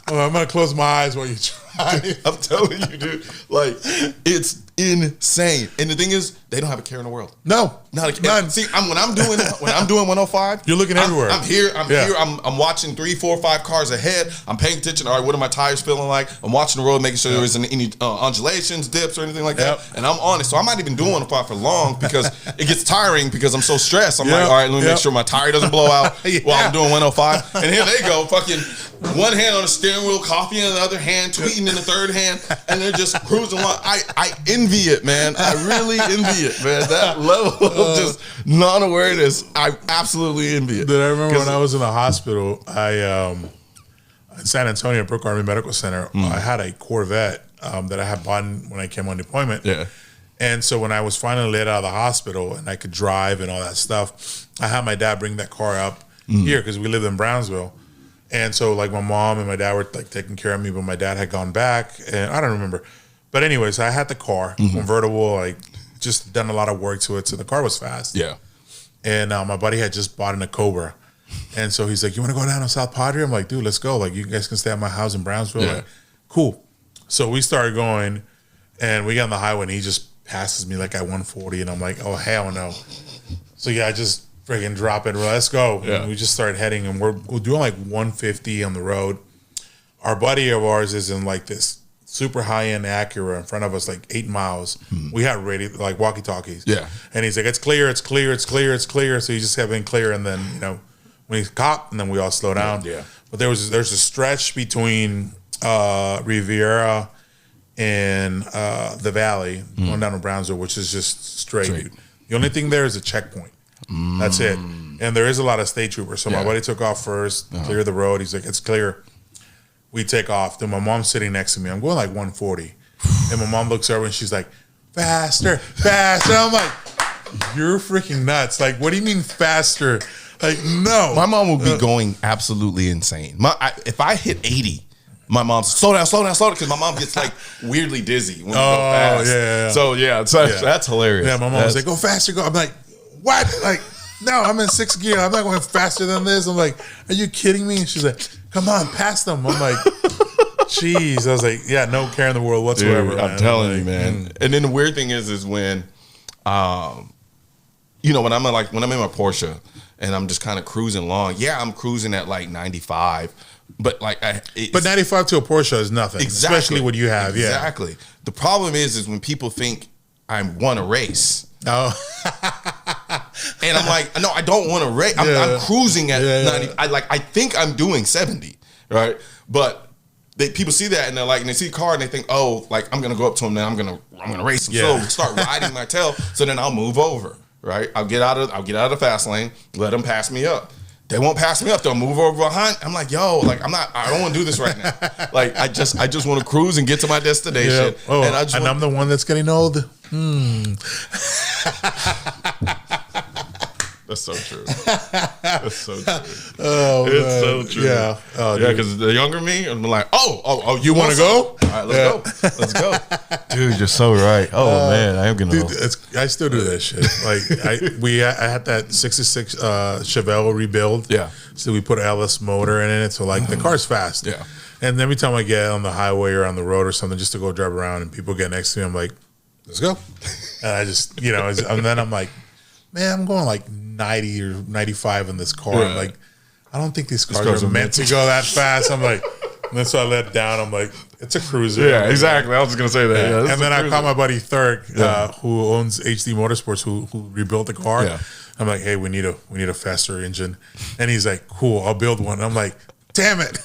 Speaker 2: I'm going to close my eyes while you try.
Speaker 4: I'm telling you, dude. Like, it's insane. And the thing is, they don't have a care in the world.
Speaker 2: No,
Speaker 4: not a care. None. See, when I'm doing 105,
Speaker 2: you're looking everywhere.
Speaker 4: I'm here. I'm watching 3, 4, 5 cars ahead. I'm paying attention. All right, what are my tires feeling like? I'm watching the road, making sure there isn't any undulations, dips, or anything like that. And I'm on it. So I'm not even doing 105 for long because it gets tiring because I'm so stressed. I'm like, all right, let me make sure my tire doesn't blow out while I'm doing 105. And here they go, fucking one hand on the steering wheel, coffee in the other hand, tweeting in the third hand, and they're just cruising along. I envy it, man. I really envy it, man. That level of just non-awareness, I absolutely envy it.
Speaker 2: Did I remember when I was in the hospital, in San Antonio, Brooke Army Medical Center, I had a Corvette that I had bought when I came on deployment.
Speaker 4: Yeah.
Speaker 2: And so when I was finally let out of the hospital and I could drive and all that stuff, I had my dad bring that car up here because we lived in Brownsville. And so like my mom and my dad were like taking care of me, but my dad had gone back and I don't remember. But anyways, I had the car, convertible, like just done a lot of work to it. So the car was fast.
Speaker 4: Yeah.
Speaker 2: And my buddy had just bought in a Cobra. And so he's like, you want to go down to South Padre? I'm like, dude, let's go. Like, you guys can stay at my house in Brownsville.
Speaker 4: Yeah.
Speaker 2: Like, cool. So we started going and we got on the highway and he just passes me like at 140. And I'm like, oh, hell no. So yeah, I just freaking drop it. Let's go.
Speaker 4: Yeah.
Speaker 2: And we just started heading and we're doing like 150 on the road. Our buddy of ours is in like this super high-end Acura in front of us, like 8 miles. We had radio, like walkie-talkies.
Speaker 4: Yeah.
Speaker 2: And he's like, it's clear, it's clear, it's clear, it's clear. So you just have been clear. And then, you know, when he's caught, and then we all slow down.
Speaker 4: Yeah.
Speaker 2: But there's a stretch between Riviera and the Valley, going down to Brownsville, which is just straight. The only thing there is a checkpoint. That's it. And there is a lot of state troopers. So my buddy took off first, cleared the road. He's like, it's clear. We take off. Then my mom's sitting next to me. I'm going like 140. And my mom looks over and she's like, faster, faster. I'm like, you're freaking nuts. Like, what do you mean faster? Like, no.
Speaker 4: My mom would be going absolutely insane. If I hit 80, my mom's slow down, because my mom gets like weirdly dizzy when we go fast.
Speaker 2: Yeah.
Speaker 4: So that's hilarious.
Speaker 2: Yeah, my mom was like, go faster, go. I'm like, what? Like, no, I'm in 6th gear. I'm not going faster than this. I'm like, are you kidding me? And she's like, come on, pass them. I'm like, jeez. I was like, yeah, no care in the world whatsoever.
Speaker 4: Dude, I'm telling you, man. And then the weird thing is when, you know, when I'm in my Porsche and I'm just kind of cruising along. Yeah, I'm cruising at like 95, but like,
Speaker 2: but 95 to a Porsche is nothing,
Speaker 4: exactly,
Speaker 2: especially what you have. Yeah,
Speaker 4: exactly. The problem is when people think I won a race.
Speaker 2: Oh.
Speaker 4: And I'm like, no, I don't want to race. I'm cruising at 90. I think I'm doing 70, right? But people see that and they're like, and they see a car and they think, oh, like I'm gonna go up to him now. I'm gonna race him. So start riding my tail. So then I'll move over, right? I'll get out of the fast lane. Let them pass me up. They won't pass me up. They'll move over behind. I'm like, yo, like I don't want to do this right now. Like I just want to cruise and get to my destination.
Speaker 2: Yeah. Oh, and I'm the one that's getting old.
Speaker 4: That's so true. That's so true.
Speaker 2: Oh,
Speaker 4: it's
Speaker 2: man.
Speaker 4: so true.
Speaker 2: Yeah. Oh,
Speaker 4: yeah, because the younger me, I'm like, oh,
Speaker 2: you want to go?
Speaker 4: All right, let's go. Dude, you're so right. Oh man, I am gonna.
Speaker 2: Dude, I still do that shit. Like I had that '66 Chevelle rebuild.
Speaker 4: Yeah.
Speaker 2: So we put an LS motor in it. So like the car's fast.
Speaker 4: Yeah.
Speaker 2: And every time I get on the highway or on the road or something, just to go drive around, and people get next to me, I'm like, let's go. And I just, you know, and then I'm like, man, I'm going like 90 or 95 in this car.
Speaker 4: Yeah.
Speaker 2: I'm like, I don't think these cars are meant to go that fast. I'm like, and that's why I let down. I'm like, it's a cruiser.
Speaker 4: Yeah, exactly. I was just gonna say that.
Speaker 2: Yeah.
Speaker 4: Yeah,
Speaker 2: and then I called my buddy Thurk, who owns HD Motorsports, who rebuilt the car.
Speaker 4: Yeah.
Speaker 2: I'm like, hey, we need a faster engine. And he's like, cool, I'll build one. And I'm like, damn it.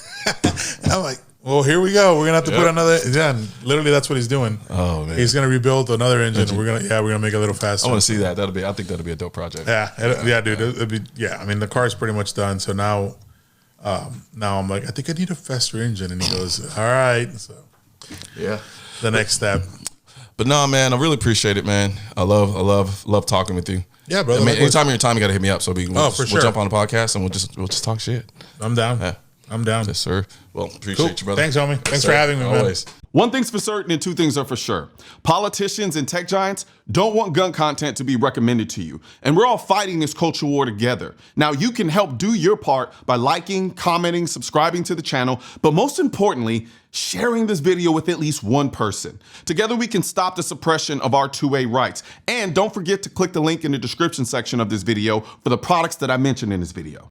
Speaker 2: And I'm like, well, here we go. We're gonna have to put another. Yeah, and literally that's what he's doing.
Speaker 4: Oh man,
Speaker 2: he's gonna rebuild another engine. We're gonna make it a little faster.
Speaker 4: I want to see that. I think that'll be a dope project.
Speaker 2: Yeah, dude. It'd be, I mean, the car's pretty much done. So now I'm like, I think I need a faster engine. And he goes, all right. So
Speaker 4: yeah,
Speaker 2: the next step.
Speaker 4: But no, man, I really appreciate it, man. I love talking with you.
Speaker 2: Yeah, brother.
Speaker 4: I mean, anytime you're in time, you gotta hit me up. So we'll jump on the podcast and we'll just talk shit.
Speaker 2: I'm down.
Speaker 4: Yeah.
Speaker 2: I'm down.
Speaker 4: Yes, sir. Well, appreciate you, brother.
Speaker 2: Thanks, homie. Thanks for having me,
Speaker 4: Always.
Speaker 2: man.
Speaker 1: One thing's for certain and two things are for sure. Politicians and tech giants don't want gun content to be recommended to you. And we're all fighting this culture war together. Now, you can help do your part by liking, commenting, subscribing to the channel, but most importantly, sharing this video with at least one person. Together, we can stop the suppression of our 2A rights. And don't forget to click the link in the description section of this video for the products that I mentioned in this video.